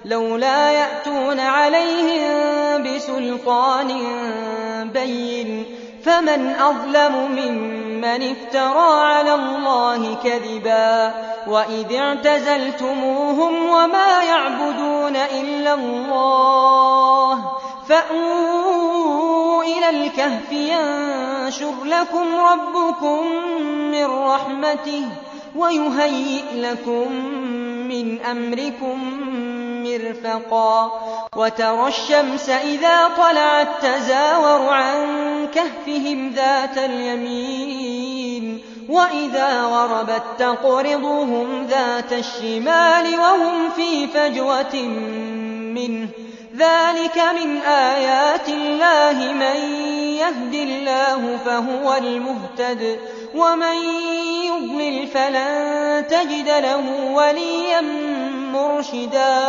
لولا يأتون عليهم بسلطان بين فمن أظلم ممن افترى على الله كذبا وإذ اعتزلتموهم وما يعبدون إلا الله فأووا إلى الكهف ينشر لكم ربكم من رحمته ويهيئ لكم من أمركم مرفقا وترى الشمس إذا طلعت تزاور عن كهفهم ذات اليمين وإذا غربت تقرضهم ذات الشمال وهم في فجوة منه ذلك من آيات الله من يهد الله فهو المهتد ومن يضلل فلن تجد له وليا مرشدا